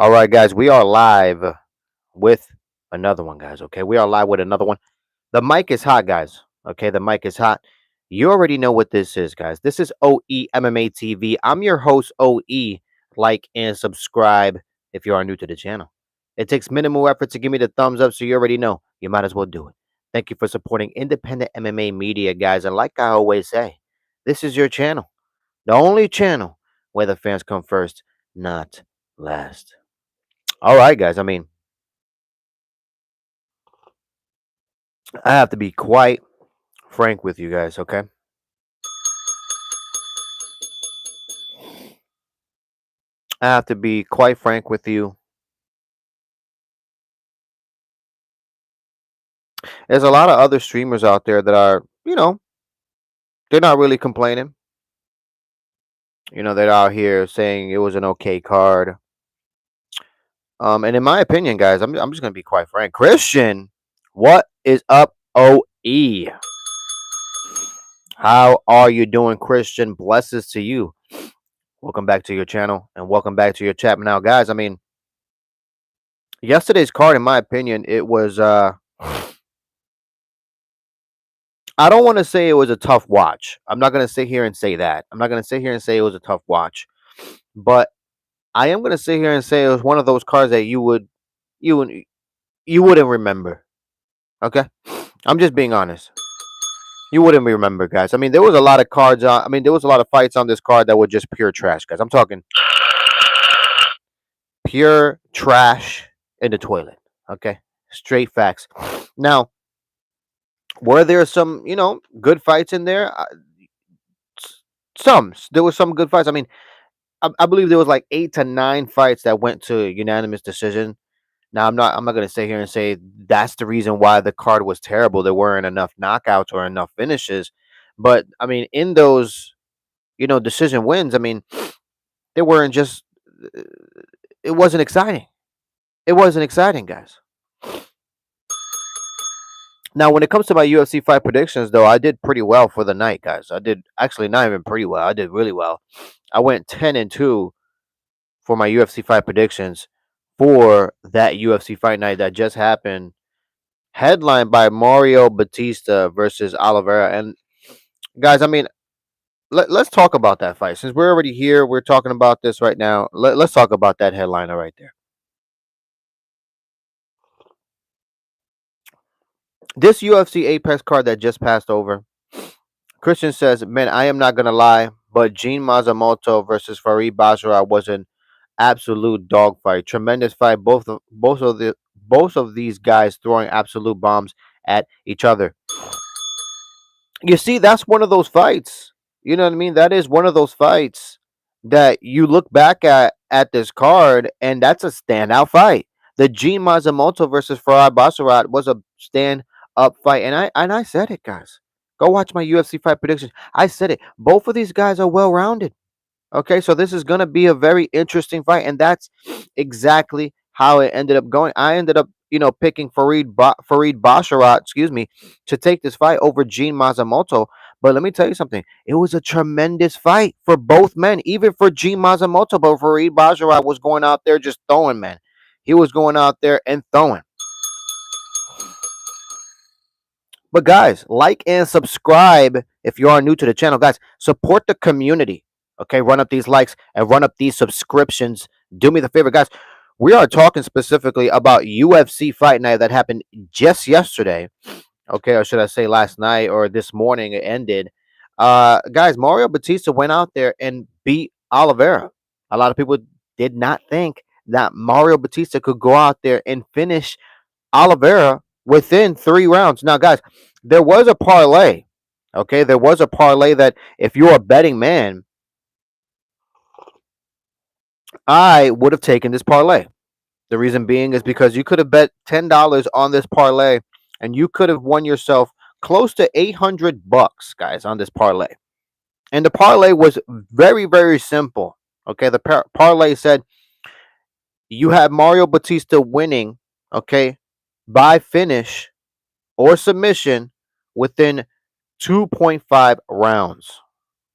All right, guys, we are live with another one, guys. Okay, we are live with another one. The mic is hot, guys. Okay, the mic is hot. You already know what this is, guys. This is OE MMA TV. I'm your host, OE. Like and subscribe if you are new to the channel. It takes minimal effort to give me the thumbs up, so you already know. You might as well do it. Thank you for supporting independent MMA media, guys. And like I always say, this is your channel, the only channel where the fans come first, not last. All right, guys. I have to be quite frank with you guys, okay? I have to be quite frank with you. There's a lot of other streamers out there that are, they're not really complaining. They're out here saying it was an okay card. And in my opinion, guys, I'm just gonna be quite frank. Christian, what is up, OE? How are you doing, Christian? Blessings to you. Welcome back to your channel and welcome back to your chat. Now, guys, yesterday's card, in my opinion, it was I don't want to say it was a tough watch. I'm not going to sit here and say that. I'm not going to sit here and say it was a tough watch. But I am going to sit here and say it was one of those cards that you would you wouldn't remember. Okay? I'm just being honest. You wouldn't remember, guys. There was a lot of cards there was a lot of fights on this card that were just pure trash, guys. I'm talking pure trash in the toilet. Okay? Straight facts. Now, were there some, good fights in there? Some. There were some good fights. I believe there was like 8 to 9 fights that went to unanimous decision. Now I'm not gonna sit here and say that's the reason why the card was terrible. There weren't enough knockouts or enough finishes. But in those, decision wins, they weren't just uh, it wasn't exciting. It wasn't exciting, guys. Now when it comes to my UFC fight predictions though, I did pretty well for the night, guys. I did actually not even pretty well. I did really well. I went 10-2 for my UFC fight predictions for that UFC fight night that just happened, headlined by Mario Batista versus Oliveira. And guys, let's talk about that fight. Since we're already here, we're talking about this right now. Let's talk about that headliner right there. This UFC Apex card that just passed over. Christian says, "Man, I am not gonna lie, but Gene Mazamoto versus Farid Basra was an absolute dogfight. Tremendous fight. Both of these guys throwing absolute bombs at each other. You see, that's one of those fights. You know what I mean? That is one of those fights that you look back at this card, and that's a standout fight. The Gene Mazamoto versus Farad Basharat was a stand up fight, and I said it, guys. Go watch my UFC fight predictions. I said it. Both of these guys are well rounded. Okay, so this is going to be a very interesting fight, and that's exactly how it ended up going. I ended up, picking Farid Basharat, excuse me, to take this fight over Gene Mazamoto. But let me tell you something. It was a tremendous fight for both men, even for Gene Mazamoto. But Farid Basharat was going out there just throwing, man. He was going out there and throwing. But guys, like and subscribe if you are new to the channel. Guys, support the community. Okay, run up these likes and run up these subscriptions. Do me the favor, guys. We are talking specifically about UFC Fight Night that happened just yesterday. Okay, or should I say last night or this morning it ended. Guys, Mario Batista went out there and beat Oliveira. A lot of people did not think that Mario Batista could go out there and finish Oliveira within 3 rounds. Now, guys, there was a parlay. Okay, there was a parlay that if you're a betting man, I would have taken this parlay. The reason being is because you could have bet $10 on this parlay and you could have won yourself close to $800, guys, on this parlay. And the parlay was very, very simple. Okay, the parlay said you have Mario Batista winning, okay, by finish or submission within 2.5 rounds.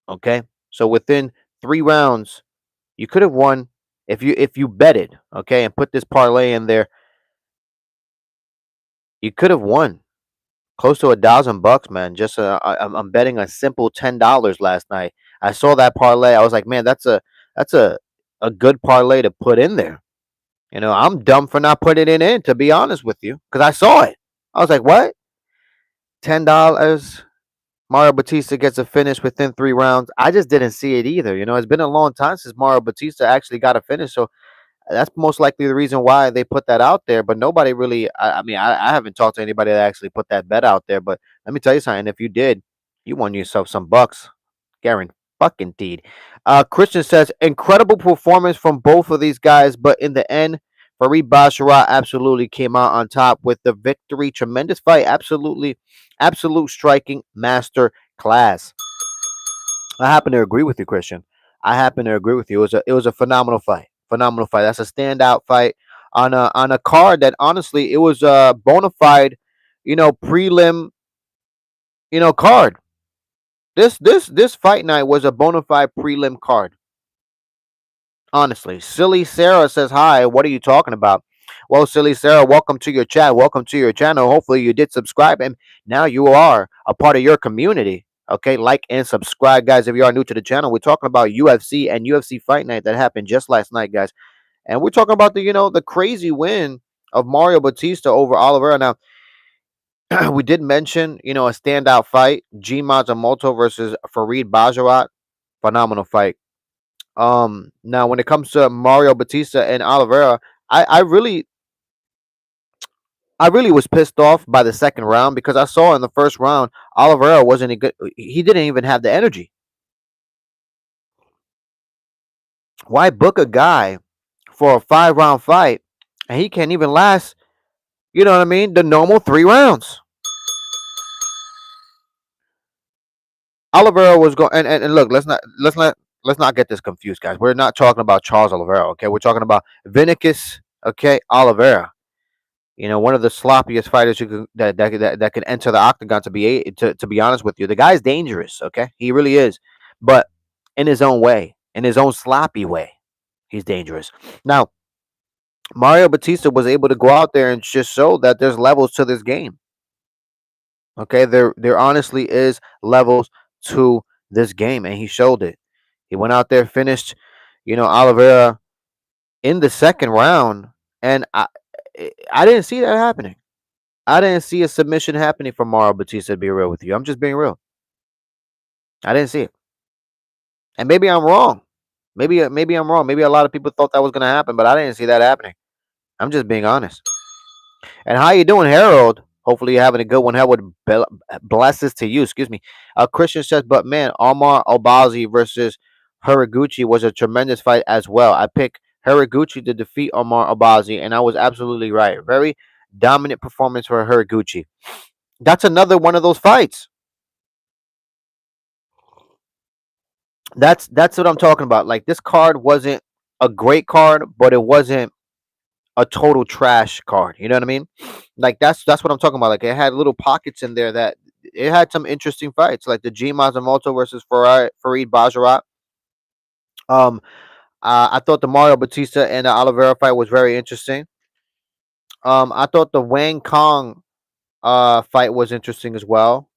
Okay, so within 3 rounds, you could have won If you bet it, okay, and put this parlay in there, you could have won close to $1,000, man. Just I'm betting a simple $10 last night. I saw that parlay. I was like, man, that's a good parlay to put in there. I'm dumb for not putting it in, to be honest with you, because I saw it. I was like, what? $10. Mario Batista gets a finish within 3 rounds. I just didn't see it either. It's been a long time since Mario Batista actually got a finish, so that's most likely the reason why they put that out there. But nobody really. I mean, I haven't talked to anybody that actually put that bet out there. But let me tell you something. If you did, you won yourself some bucks, guaranteed. Christian says incredible performance from both of these guys, but in the end, Fareed Basharat absolutely came out on top with the victory. Tremendous fight, absolute striking master class. I happen to agree with you, Christian. I happen to agree with you. It was a phenomenal fight. Phenomenal fight. That's a standout fight on a card that honestly it was a bona fide, prelim, card. This fight night was a bona fide prelim card. Honestly, Silly Sarah says hi. What are you talking about? Well, Silly Sarah, welcome to your chat. Welcome to your channel. Hopefully, you did subscribe, and now you are a part of your community. Okay, like and subscribe, guys. If you are new to the channel, we're talking about UFC and UFC Fight Night that happened just last night, guys. And we're talking about the crazy win of Mario Batista over Oliveira. Now, we did mention a standout fight, G Mazamoto versus Fareed Basharat. Phenomenal fight. Now when it comes to Mario Batista and Oliveira, I really was pissed off by the second round because I saw in the first round Oliveira wasn't a good. He didn't even have the energy. Why book a guy for a 5 round fight and he can't even last? You know what I mean? The normal 3 rounds. Oliveira was going and look. Let's not get this confused, guys. We're not talking about Charles Oliveira. Okay, we're talking about Vinicius. Okay, Oliveira. One of the sloppiest fighters you could that can enter the octagon. To be honest with you, the guy's dangerous. Okay, he really is, but in his own way, in his own sloppy way, he's dangerous. Now, Mario Batista was able to go out there and just show that there's levels to this game. Okay, there honestly is levels to this game, and he showed it. He went out there, finished, Oliveira in the second round, and I didn't see that happening. I didn't see a submission happening from Mario Batista. To be real with you, I'm just being real. I didn't see it, and maybe I'm wrong. Maybe I'm wrong. Maybe a lot of people thought that was gonna happen, but I didn't see that happening. I'm just being honest. And how you doing, Harold? Hopefully you're having a good one. Harold, blesses to you. Excuse me. Christian says, but man, Omar Albazi versus Haraguchi was a tremendous fight as well. I picked Haraguchi to defeat Omar Albazi, and I was absolutely right. Very dominant performance for Haraguchi. That's another one of those fights. That's what I'm talking about. Like this card wasn't a great card, but it wasn't a total trash card. You know what I mean? Like that's what I'm talking about. Like it had little pockets in there that it had some interesting fights, like the G Mazamoto versus Fareed Basharat. Um, I thought the Mario Batista and the Oliveira fight was very interesting. I thought the Wang Kong fight was interesting as well.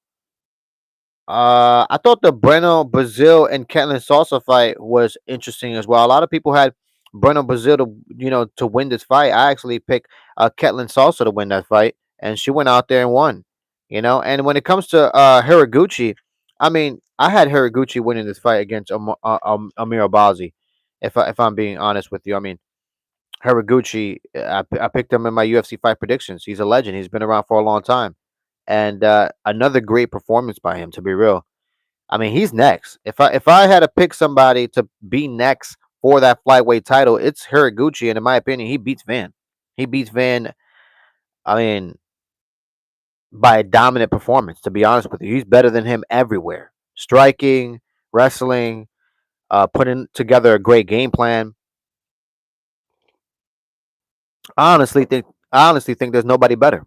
I thought the Breno Brazil and Ketlin Salsa fight was interesting as well. A lot of people had Breno Brazil to win this fight. I actually picked Ketlin Salsa to win that fight, and she went out there and won. And when it comes to Hiraguchi, I mean, I had Hiraguchi winning this fight against Amir Abazi. If I'm being honest with you, I mean Hiraguchi, I picked him in my UFC fight predictions. He's a legend. He's been around for a long time, and another great performance by him. To be real, I mean he's next. If I had to pick somebody to be next for that flyweight title, it's Hiraguchi, and in my opinion, he beats Van. He beats Van. I mean, by a dominant performance. To be honest with you, he's better than him everywhere. Striking, wrestling, putting together a great game plan. I honestly think there's nobody better.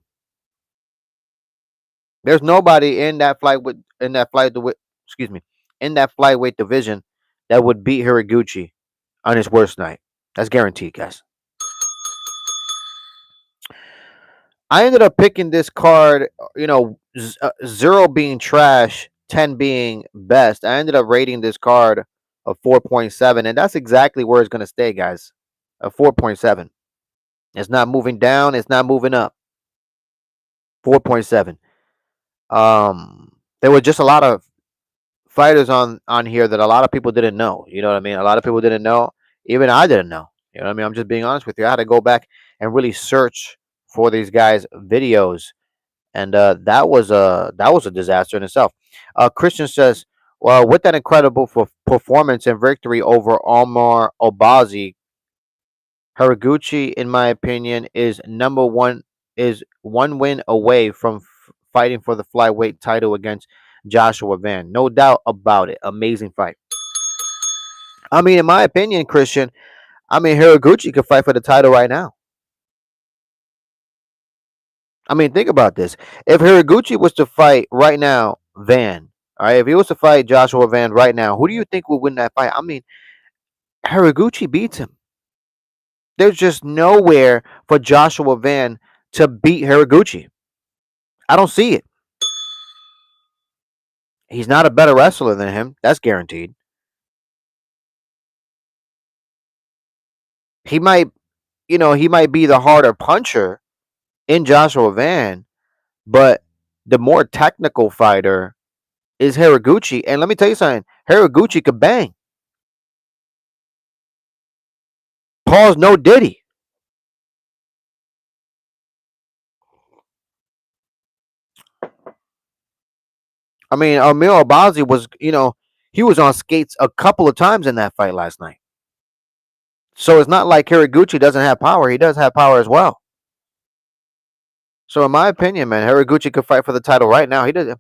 There's nobody in that flight excuse me in that flyweight division that would beat Hiraguchi on his worst night. That's guaranteed, guys. I ended up picking this card, 0 being trash, 10 being best. I ended up rating this card a 4.7, and that's exactly where it's going to stay, guys. A 4.7. It's not moving down, it's not moving up. 4.7. There were just a lot of fighters on here that a lot of people didn't know. You know what I mean? A lot of people didn't know. Even I didn't know. You know what I mean? I'm just being honest with you. I had to go back and really search for these guys' videos, and that was a disaster in itself. Christian says, "Well, with that incredible performance and victory over Omar Obazi, Haraguchi, in my opinion, is number one. Is one win away from fighting for the flyweight title against Joshua Van. No doubt about it. Amazing fight. I mean, in my opinion, Christian, I mean, Haraguchi could fight for the title right now. I mean, think about this. If Hiraguchi was to fight right now, Van, all right, if he was to fight Joshua Van right now, who do you think would win that fight? I mean, Hiraguchi beats him. There's just nowhere for Joshua Van to beat Hiraguchi. I don't see it. He's not a better wrestler than him. That's guaranteed. He might, he might be the harder puncher in Joshua Van, but the more technical fighter is Hiraguchi. And let me tell you something, Hiraguchi could bang. Paul's no Diddy. I mean, Amir Albazi was, he was on skates a couple of times in that fight last night. So it's not like Hiraguchi doesn't have power. He does have power as well. So in my opinion, man, Hiraguchi could fight for the title right now. He doesn't.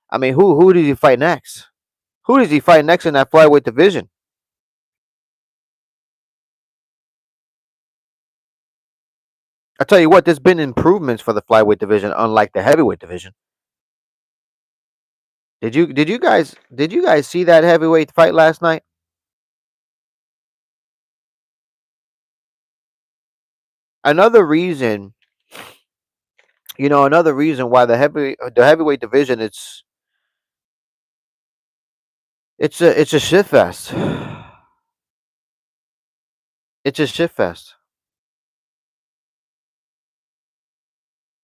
I mean, who does he fight next? Who does he fight next in that flyweight division? I tell you what, there's been improvements for the flyweight division, unlike the heavyweight division. Did you guys see that heavyweight fight last night? Another reason, another reason why the heavyweight division, it's a shit fest. It's a shit fest.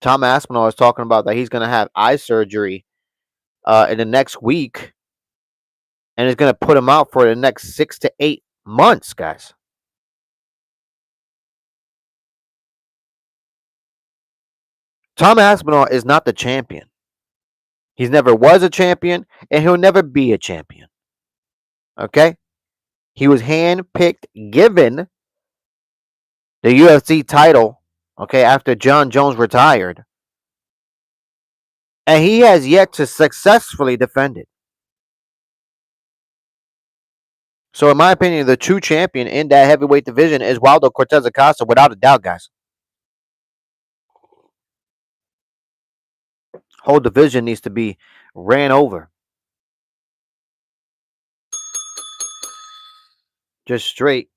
Tom Aspinall is talking about that he's gonna have eye surgery in the next week, and it's gonna put him out for the next 6 to 8 months, guys. Tom Aspinall is not the champion. He's never was a champion, and he'll never be a champion. Okay, he was handpicked, given the UFC title. Okay, after John Jones retired, and he has yet to successfully defend it. So, in my opinion, the true champion in that heavyweight division is Waldo Cortez Acosta, without a doubt, guys. Whole division needs to be ran over. Just straight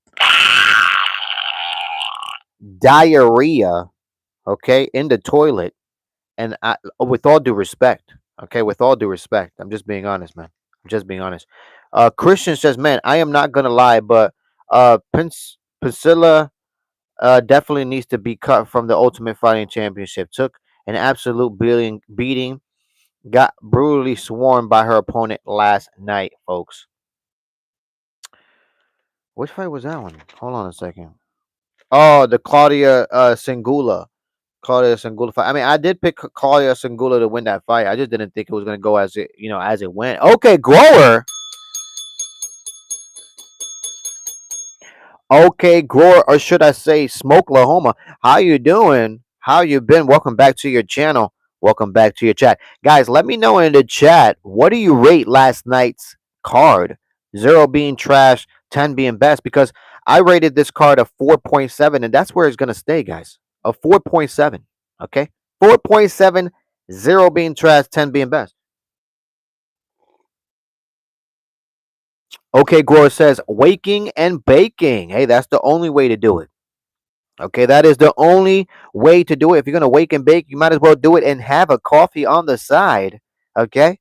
diarrhea, okay, in the toilet. And with all due respect, okay, with all due respect, I'm just being honest, man. I'm just being honest. Christian says, man, I am not going to lie, but Priscilla definitely needs to be cut from the Ultimate Fighting Championship. Took an absolute beating, got brutally swarmed by her opponent last night, folks. Which fight was that one? Hold on a second. Oh, the Claudia Singula. Claudia Singula fight. I mean, I did pick Claudia Singula to win that fight. I just didn't think it was going to go as it went. Okay, Grower. Okay, Grower, or should I say Smokelahoma. How you doing? How you been? Welcome back to your channel. Welcome back to your chat. Guys, let me know in the chat, what do you rate last night's card? 0 being trash, 10 being best, because I rated this card a 4.7, and that's where it's going to stay, guys. A 4.7, okay? 4.7, 0 being trash, 10 being best. Okay, Gore says waking and baking. Hey, that's the only way to do it. Okay, that is the only way to do it. If you're gonna wake and bake, you might as well do it and have a coffee on the side. Okay.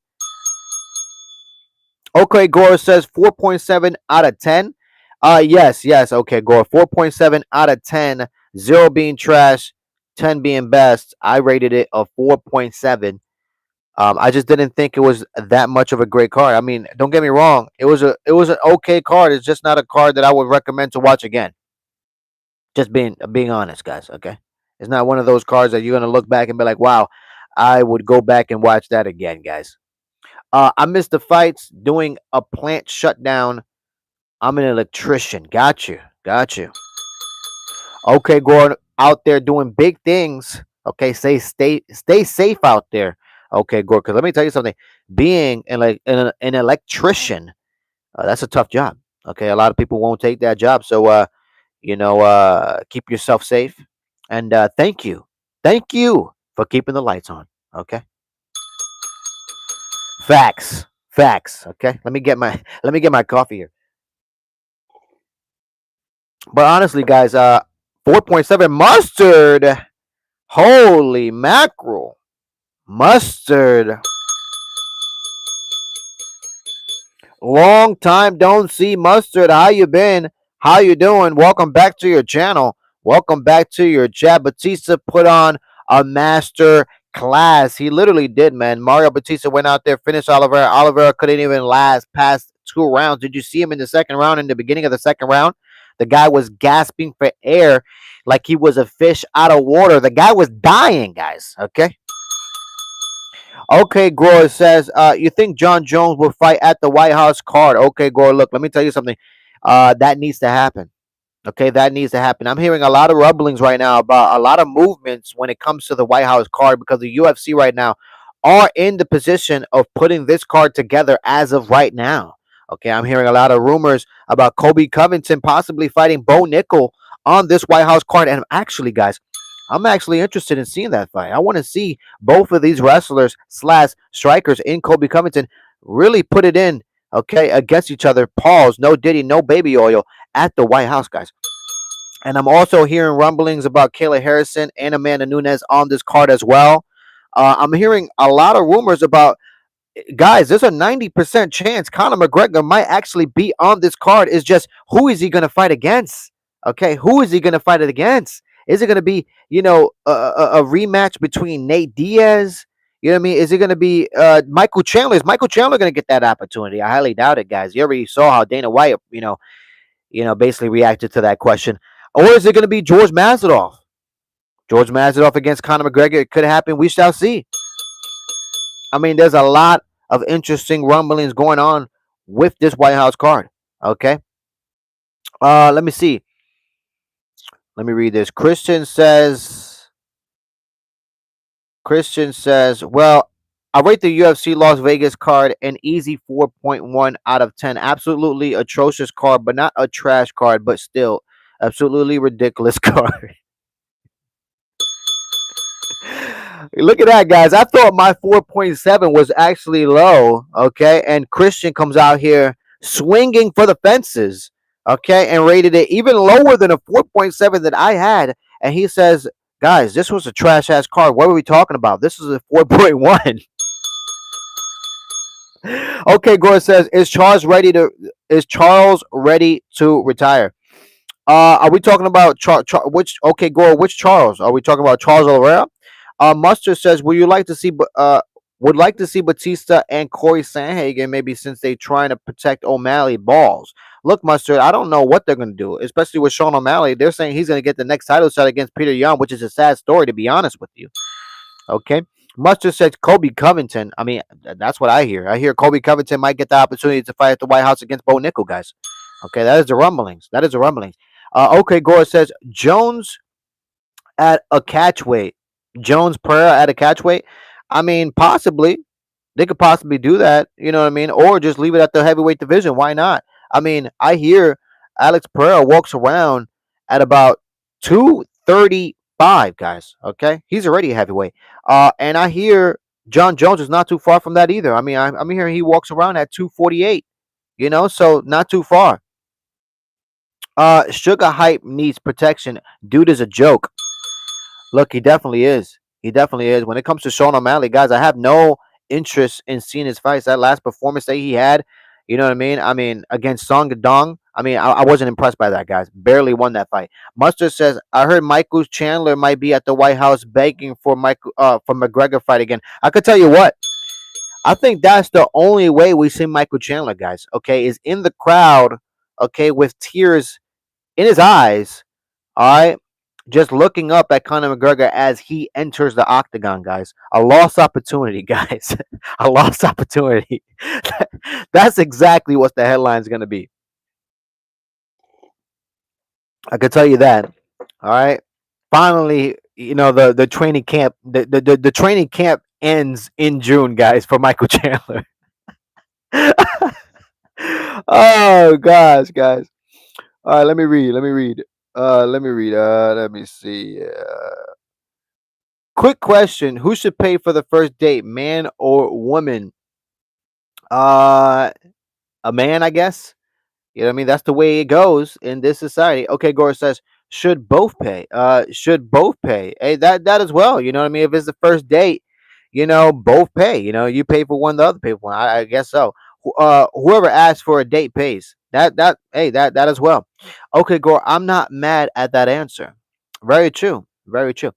Okay, Gore says 4.7 out of 10. Yes, yes. Okay, Gore, 4.7 out of 10. 0 being trash, 10 being best. I rated it a 4.7. I just didn't think it was that much of a great card. I mean, don't get me wrong. It was an okay card. It's just not a card that I would recommend to watch again. Just being honest, guys. Okay, it's not one of those cards that you're gonna look back and be like, "Wow, I would go back and watch that again," guys. I missed the fights doing a plant shutdown. I'm an electrician. Got you. Got you. Okay, going out there doing big things. Okay, stay safe out there. Okay, Gore. Because let me tell you something. Being an electrician, that's a tough job. Okay, a lot of people won't take that job. So keep yourself safe. And thank you for keeping the lights on. Okay, facts, facts. Okay, let me get my coffee here. But honestly, guys, 4.7 mustard. Holy mackerel, mustard. Long time don't see, mustard. How you been? How you doing? Welcome back to your channel. Welcome back to your chat. Batista put on a master class. He literally did, man. Mario Batista went out there, finished Oliveira. Oliveira couldn't even last past 2 rounds. Did you see him in the second round? In the beginning of the second round, the guy was gasping for air like he was a fish out of water. The guy was dying, guys. Okay. Okay, Gore says, you think John Jones will fight at the White House card? Okay, Gore, look, let me tell you something. That needs to happen. Okay, that needs to happen. I'm hearing a lot of rumblings right now about a lot of movements when it comes to the White House card because the UFC right now are in the position of putting this card together as of right now. Okay, I'm hearing a lot of rumors about Kobe Covington possibly fighting Bo Nickel on this White House card. And actually, guys, I'm actually interested in seeing that fight. I want to see both of these wrestlers slash strikers in Kobe Covington really put it in, okay, against each other. Pause, no Diddy, no baby oil at the White House, guys. And I'm also hearing rumblings about Kayla Harrison and Amanda Nunes on this card as well. I'm hearing a lot of rumors about guys. There's a 90% chance Conor McGregor might actually be on this card. Is just who is he going to fight against? Okay, who is he going to fight it against? Is it going to be a rematch between Nate Diaz? You know what I mean? Is it going to be Michael Chandler? Is Michael Chandler going to get that opportunity? I highly doubt it, guys. You already saw how Dana White, basically reacted to that question. Or is it going to be George Masvidal? George Masvidal against Conor McGregor? It could happen. We shall see. I mean, there's a lot of interesting rumblings going on with this White House card. Okay. Let me see. Let me read this. Christian says, well, I rate the UFC Las Vegas card an easy 4.1 out of 10. Absolutely atrocious card, but not a trash card, but still absolutely ridiculous card. Look at that, guys. I thought my 4.7 was actually low, okay? And Christian comes out here swinging for the fences, okay? And rated it even lower than a 4.7 that I had. And he says, guys, this was a trash ass card. What are we talking about? This is a 4.1. Okay, Gore says, is Charles ready to retire? Are we talking about which? Okay, Gore, which Charles? Are we talking about Charles Oliveira? Mustard says, would like to see Batista and Corey Sanhagen maybe since they trying to protect O'Malley balls. Look, Mustard, I don't know what they're going to do, especially with Sean O'Malley. They're saying he's going to get the next title shot against Peter Young, which is a sad story, to be honest with you. Okay. Mustard says Kobe Covington. I mean, that's what I hear. I hear Kobe Covington might get the opportunity to fight at the White House against Bo Nickel, guys. Okay, that is the rumblings. That is the rumblings. Okay, Gore says Jones at a catchweight. Jones Pereira at a catchweight. I mean, possibly they could possibly do that. You know what I mean? Or just leave it at the heavyweight division. Why not? I mean, I hear Alex Pereira walks around at about 235, guys. Okay, he's already a heavyweight. And I hear John Jones is not too far from that either. I mean, I'm hearing he walks around at 248. So not too far. Sugar Hype needs protection. Dude is a joke. Look, he definitely is. He definitely is. When it comes to Sean O'Malley, guys, I have no interest in seeing his fights. That last performance that he had, you know what I mean? I mean, against Song Dong, I wasn't impressed by that, guys. Barely won that fight. Mustard says, I heard Michael Chandler might be at the White House begging for for McGregor fight again. I could tell you what. I think that's the only way we see Michael Chandler, guys. Okay, is in the crowd. Okay, with tears in his eyes. All right. Just looking up at Conor McGregor as he enters the octagon, guys. A lost opportunity, guys. A lost opportunity. That's exactly what the headline's going to be. I could tell you that. All right. Finally, the training camp the training camp ends in June, guys, for Michael Chandler. Oh gosh, guys. All right, let me read. Let me see. Quick question: who should pay for the first date, man or woman? Uh, a man, I guess. You know what I mean? That's the way it goes in this society. Okay, Gore says, should both pay? Should both pay? Hey, that as well. You know what I mean? If it's the first date, both pay. You pay for one, the other pay for one. I guess so. Whoever asks for a date pays. That as well. Okay, Gore, I'm not mad at that answer. Very true. Very true.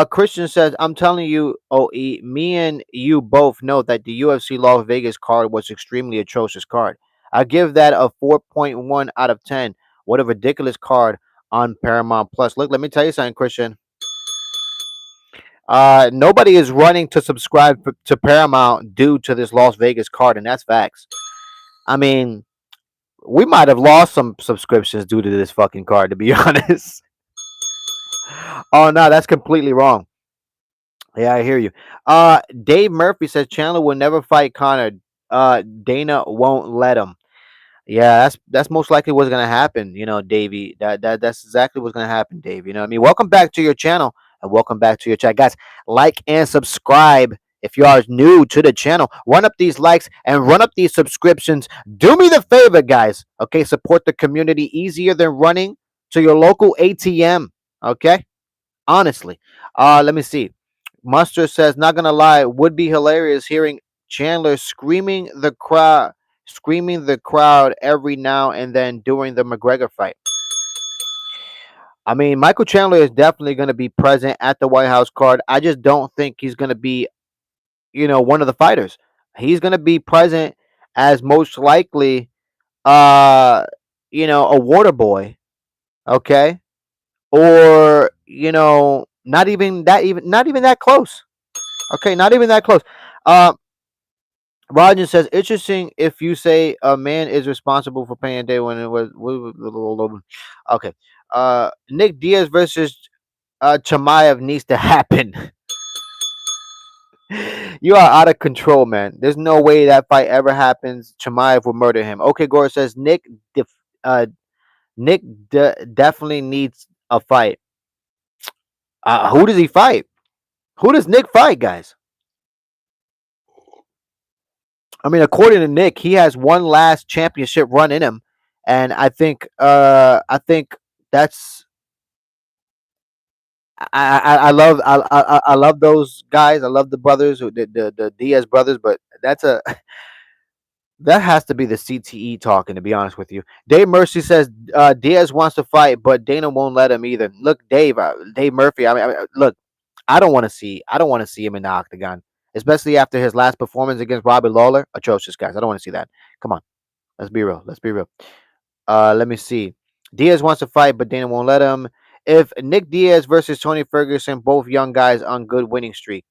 Christian says, I'm telling you, OE, me and you both know that the UFC Las Vegas card was extremely atrocious card. I give that a 4.1 out of 10. What a ridiculous card on Paramount Plus. Look, let me tell you something, Christian. Nobody is running to subscribe to Paramount due to this Las Vegas card, and that's facts. I mean, we might have lost some subscriptions due to this fucking card, to be honest. Oh no, that's completely wrong. Yeah, I hear you. Dave Murphy says Chandler will never fight Connor. Dana won't let him. Yeah, that's most likely what's gonna happen, Davey. That's exactly what's gonna happen, Dave. You know what I mean? Welcome back to your channel and welcome back to your chat. Guys, like and subscribe if you are new to the channel. Run up these likes and run up these subscriptions. Do me the favor, guys. Okay, support the community easier than running to your local ATM. Okay? Honestly. Let me see. Mustard says, not gonna lie, would be hilarious hearing Chandler screaming the crowd every now and then during the McGregor fight. I mean, Michael Chandler is definitely going to be present at the White House card. I just don't think he's going to be, one of the fighters. He's going to be present as most likely, a water boy, okay, or not even that close. Okay, not even that close. Uh, Roger says, interesting if you say a man is responsible for paying a day when it was. Okay. Nick Diaz versus Chimaev needs to happen. You are out of control, man. There's no way that fight ever happens. Chimaev will murder him. Okay, Gore says Nick definitely needs a fight. Who does he fight? Who does Nick fight, guys? I mean, according to Nick, he has one last championship run in him, and I think that's I love those guys. I love the brothers, the Diaz brothers, but that has to be the CTE talking. To be honest with you, Dave Mercy says Diaz wants to fight, but Dana won't let him either. Look, Dave Murphy. Look, I don't want to see him in the octagon, especially after his last performance against Robbie Lawler. Atrocious, guys. I don't want to see that. Come on. Let's be real. Let's be real. Let me see. Diaz wants to fight, but Dana won't let him. If Nick Diaz versus Tony Ferguson, both young guys on good winning streak,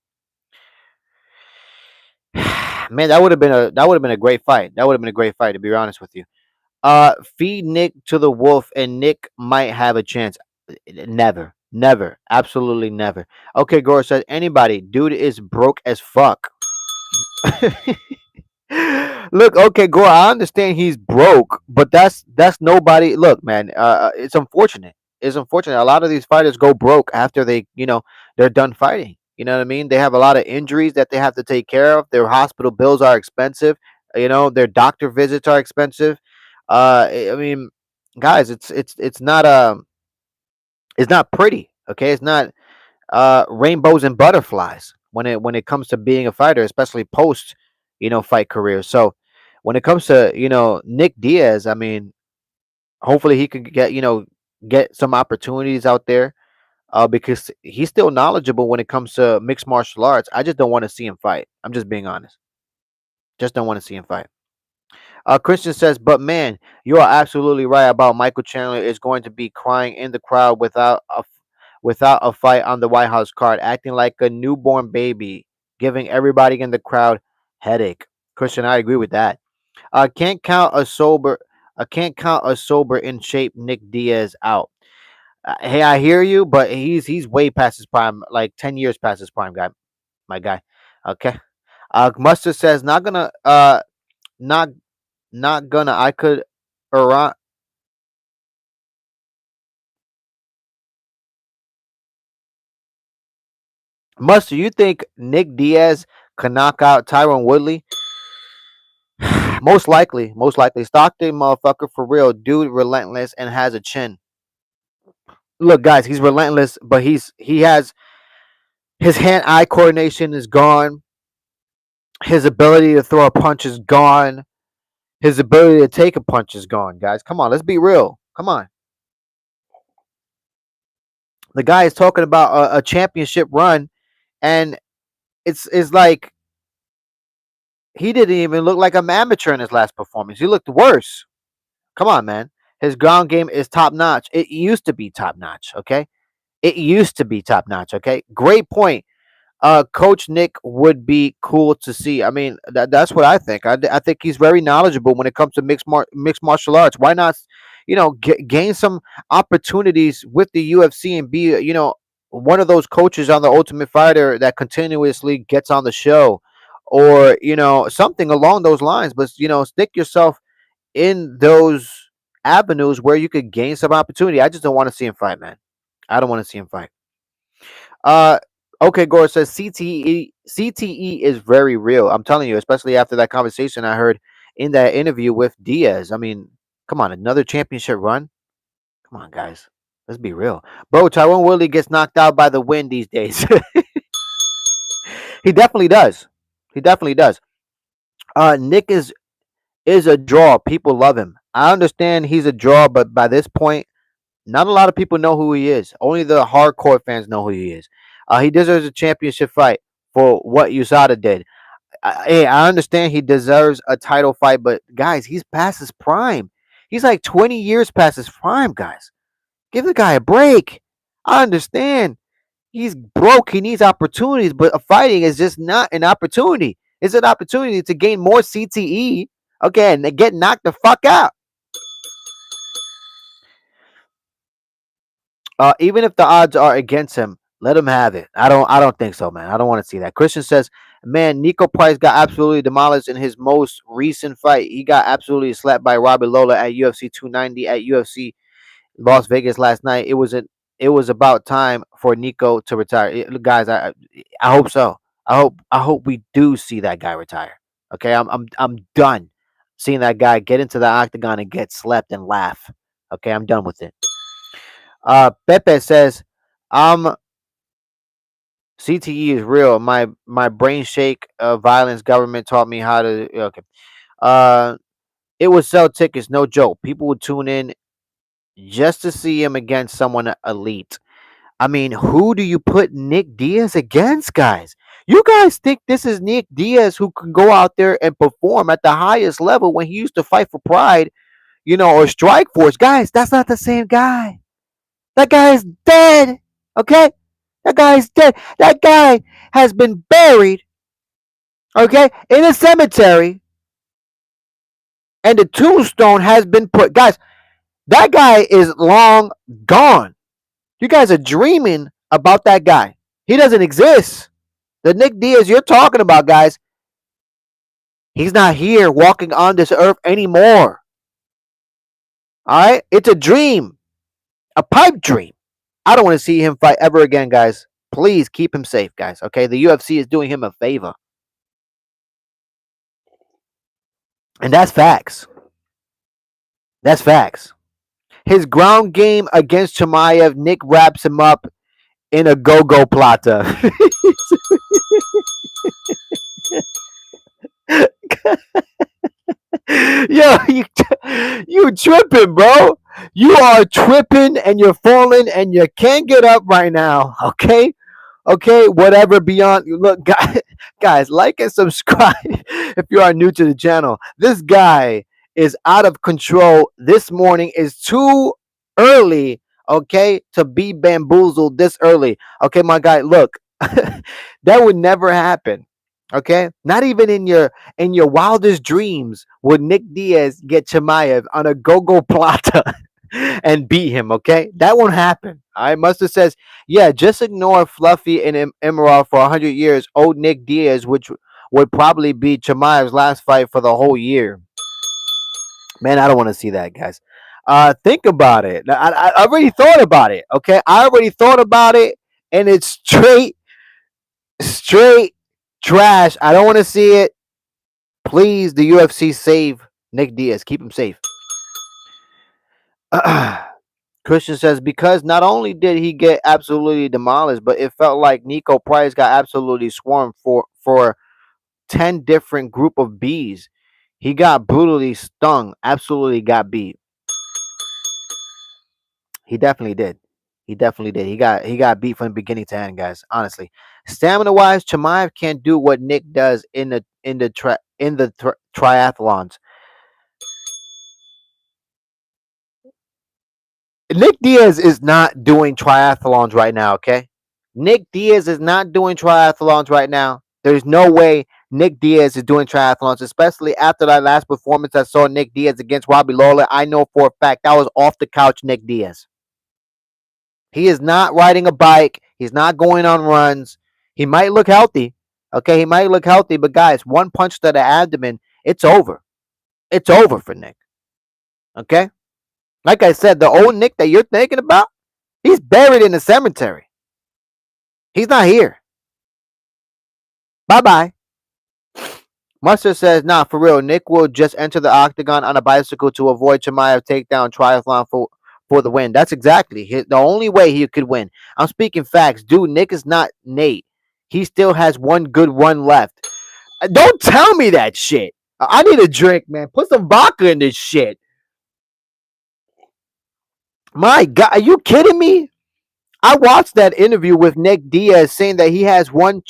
man, that would have been a great fight. That would have been a great fight, to be honest with you. Feed Nick to the wolf, and Nick might have a chance. Never, never, absolutely never. Okay, Gore says anybody. Dude is broke as fuck. Look, okay, Gore, I understand he's broke, but that's nobody. Look, man, it's unfortunate. It's unfortunate. A lot of these fighters go broke after they're done fighting. You know what I mean? They have a lot of injuries that they have to take care of. Their hospital bills are expensive. Their doctor visits are expensive. I mean, guys, it's not pretty. Okay, it's not rainbows and butterflies when it comes to being a fighter, especially post fight career. So when it comes to Nick Diaz, I mean, hopefully he could get some opportunities out there, because he's still knowledgeable when it comes to mixed martial arts. I just don't want to see him fight. I'm just being honest. Just don't want to see him fight. Christian says, but man, you are absolutely right about Michael Chandler is going to be crying in the crowd without a fight on the White House card, acting like a newborn baby, giving everybody in the crowd headache. Christian, I agree with that. I can't count a sober. I can't count a sober in shape Nick Diaz out. Hey, I hear you, but he's way past his prime, like 10 years past his prime, guy. My guy. Okay. Mustard says not not gonna. I could. Iran. Mustard, you think Nick Diaz can knock out Tyron Woodley? Most likely. Most likely. Stockton, motherfucker, for real. Dude, relentless and has a chin. Look, guys, he's relentless, but he has his hand-eye coordination is gone. His ability to throw a punch is gone. His ability to take a punch is gone, guys. Come on, let's be real. Come on. The guy is talking about a championship run, and it's like he didn't even look like an amateur in his last performance. He looked worse. Come on, man. His ground game is top notch. It used to be top notch. Okay, it used to be top notch. Okay, great point. Coach Nick would be cool to see. I mean, that's what I think. I think he's very knowledgeable when it comes to mixed martial arts. Why not, gain some opportunities with the UFC and be, one of those coaches on the Ultimate Fighter that continuously gets on the show, or something along those lines. But stick yourself in those avenues where you could gain some opportunity. I just don't want to see him fight, man. I don't want to see him fight. Uh, okay, Gore says CTE is very real. I'm telling you, especially after that conversation I heard in that interview with Diaz. I mean, come on, another championship run. Come on, guys. Let's be real, bro. Tyrone Woodley gets knocked out by the wind these days. He definitely does. He definitely does. Nick is a draw. People love him. I understand he's a draw, but by this point, not a lot of people know who he is. Only the hardcore fans know who he is. He deserves a championship fight for what USADA did. Hey, I understand he deserves a title fight, but guys, he's past his prime. He's like 20 years past his prime, guys. Give the guy a break. I understand. He's broke. He needs opportunities, but fighting is just not an opportunity. It's an opportunity to gain more CTE. Okay, and get knocked the fuck out. Even if the odds are against him, let him have it. I don't think so, man. I don't want to see that. Christian says, man, Nico Price got absolutely demolished in his most recent fight. He got absolutely slapped by Robbie Lawler at UFC 290 at UFC Las Vegas last night. It was about time for Nico to retire. Guys, I hope so. I hope we do see that guy retire. Okay, I'm done seeing that guy get into the octagon and get slapped and laugh. Okay, I'm done with it. Pepe says, CTE is real. My brain shake violence government taught me how to okay. Uh it would sell tickets, no joke. People would tune in just to see him against someone elite. I mean, who do you put Nick Diaz against, guys? You guys think this is Nick Diaz who can go out there and perform at the highest level when he used to fight for Pride, or Strike Force? Guys, that's not the same guy. That guy is dead. Okay? That guy is dead. That guy has been buried, okay, in a cemetery, and the tombstone has been put. Guys, that guy is long gone. You guys are dreaming about that guy. He doesn't exist. The Nick Diaz you're talking about, guys, he's not here walking on this earth anymore. All right? It's a dream, a pipe dream. I don't want to see him fight ever again, guys. Please keep him safe, guys. Okay? The UFC is doing him a favor. And that's facts. That's facts. His ground game against Chimaev, Nick wraps him up in a go-go plata. Yo, you tripping, bro. You are tripping and you're falling and you can't get up right now. Okay? Okay, whatever beyond. Look, guys, like and subscribe if you are new to the channel. This guy is out of control. This morning is too early, okay, to be bamboozled this early. Okay, my guy, look, that would never happen. Okay, not even in your wildest dreams would Nick Diaz get Chimaev on a go-go plata and beat him. Okay, that won't happen. I Mustard says, yeah, just ignore Fluffy and Emerald for 100 years. Old Nick Diaz, which would probably be Chimaev's last fight for the whole year. Man, I don't want to see that, guys. Think about it. I already thought about it. Okay, I already thought about it, and it's straight trash. I don't want to see it. Please, the UFC save Nick Diaz. Keep him safe. Christian says because not only did he get absolutely demolished, but it felt like Nico Price got absolutely swarmed for 10 different group of bees. He got brutally stung. Absolutely got beat. He definitely did. He definitely did. He got beat from beginning to end, guys. Honestly, stamina wise, Chimaev can't do what Nick does in the triathlons. Nick Diaz is not doing triathlons right now, okay? Nick Diaz is not doing triathlons right now. There's no way Nick Diaz is doing triathlons, especially after that last performance I saw Nick Diaz against Robbie Lawler. I know for a fact that was off the couch Nick Diaz. He is not riding a bike. He's not going on runs. He might look healthy. Okay, he might look healthy, but guys, one punch to the abdomen, it's over. It's over for Nick. Okay? Like I said, the old Nick that you're thinking about, he's buried in the cemetery. He's not here. Bye bye. Mustard says, nah, for real. Nick will just enter the octagon on a bicycle to avoid Chimaev takedown triathlon for the win. That's exactly the only way he could win. I'm speaking facts. Dude, Nick is not Nate. He still has one good run left. Don't tell me that shit. I need a drink, man. Put some vodka in this shit. My God, are you kidding me? I watched that interview with Nick Diaz saying that he has one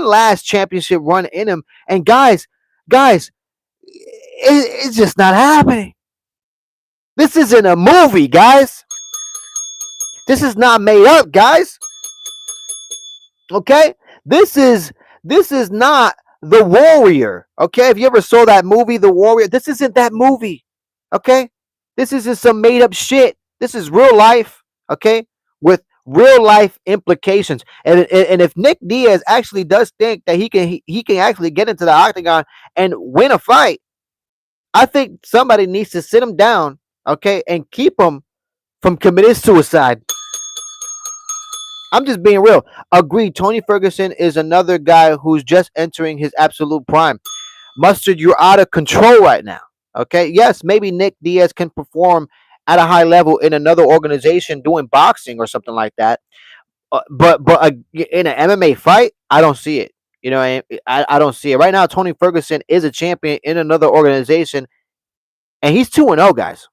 last championship run in him. And guys, it's just not happening. This isn't a movie, guys. This is not made up, guys. Okay? This is not The Warrior. Okay? If you ever saw that movie, The Warrior, this isn't that movie. Okay? This isn't some made up shit. This is real life. Okay? With real life implications. And if Nick Diaz actually does think that he can actually get into the octagon and win a fight, I think somebody needs to sit him down, okay, and keep him from committing suicide. I'm just being real. Agreed. Tony Ferguson is another guy who's just entering his absolute prime. Mustard, you're out of control right now. Okay. Yes, maybe Nick Diaz can perform at a high level in another organization doing boxing or something like that. But in an MMA fight, I don't see it. You know, I don't see it right now. Tony Ferguson is a champion in another organization, and he's 2-0, guys.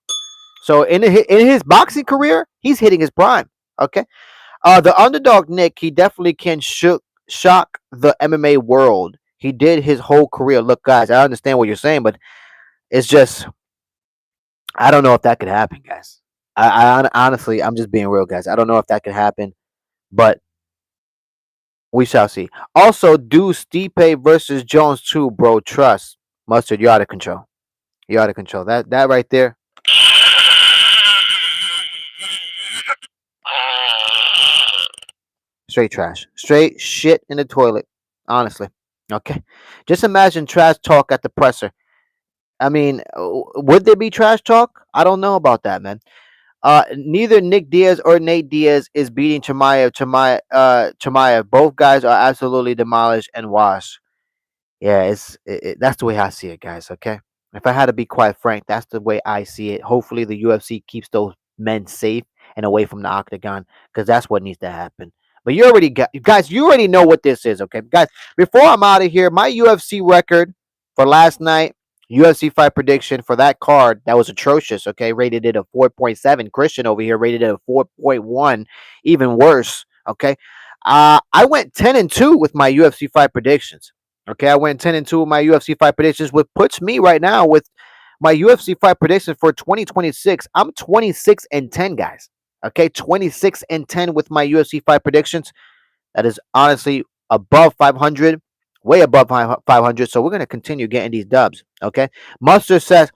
So in his boxing career, he's hitting his prime. Okay. The underdog Nick, he definitely can shock the MMA world. He did his whole career. Look, guys, I understand what you're saying, but it's just I don't know if that could happen, guys. Honestly, I'm just being real, guys. I don't know if that could happen, but we shall see. Also, do Stipe versus Jones too, bro. Trust Mustard. You're out of control. You're out of control. That right there. Straight trash. Straight shit in the toilet. Honestly. Okay. Just imagine trash talk at the presser. I mean, would there be trash talk? I don't know about that, man. Neither Nick Diaz or Nate Diaz is beating Chimaev. Chimaev. Both guys are absolutely demolished and washed. Yeah, that's the way I see it, guys. Okay, if I had to be quite frank, that's the way I see it. Hopefully, the UFC keeps those men safe and away from the octagon because that's what needs to happen. But you already got, guys. You already know what this is, okay, guys. Before I'm out of here, my UFC record for last night, UFC fight prediction for that card that was atrocious. Okay, rated it a 4.7. Christian over here rated it a 4.1, even worse. Okay, I went 10-2 with my UFC fight predictions. Okay, I went 10-2 with my UFC fight predictions, which puts me right now with my UFC fight predictions for 2026. I'm 26-10, guys. Okay, 26-10 with my UFC fight predictions. That is honestly above 500, way above 500. So we're gonna continue getting these dubs. Okay, Mustard says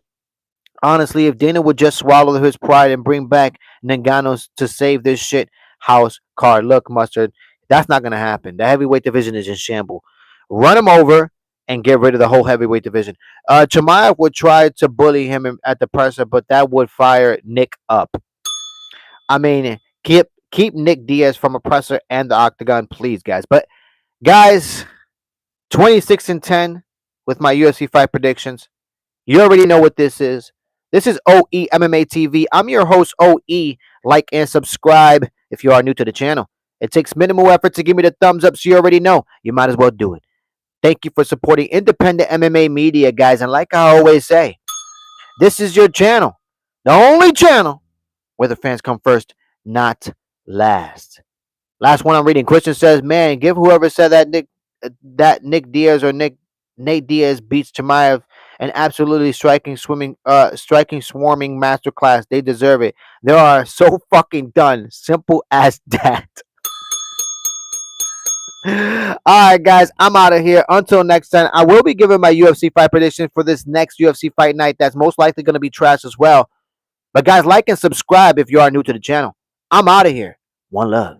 honestly, if Dana would just swallow his pride and bring back Ngannou to save this shit house card. Look, Mustard, that's not gonna happen. The heavyweight division is in shambles. Run him over and get rid of the whole heavyweight division. Chimaev would try to bully him at the presser, but that would fire Nick up. I mean, keep Nick Diaz from a presser and the octagon, please, guys. But guys, 26-10 with my UFC fight predictions. You already know what this is. This is OE MMA TV. I'm your host, OE. Like and subscribe if you are new to the channel. It takes minimal effort to give me the thumbs up, so you already know. You might as well do it. Thank you for supporting independent MMA media, guys. And like I always say, this is your channel. The only channel where the fans come first, not last. Last one I'm reading. Christian says, "Man, give whoever said that Nick Diaz or Nate Diaz beats Chimaev an absolutely striking swarming masterclass. They deserve it. They are so fucking done. Simple as that." All right, guys, I'm out of here. Until next time, I will be giving my UFC fight prediction for this next UFC fight night. That's most likely going to be trash as well. But guys, like and subscribe if you are new to the channel. I'm out of here. One love.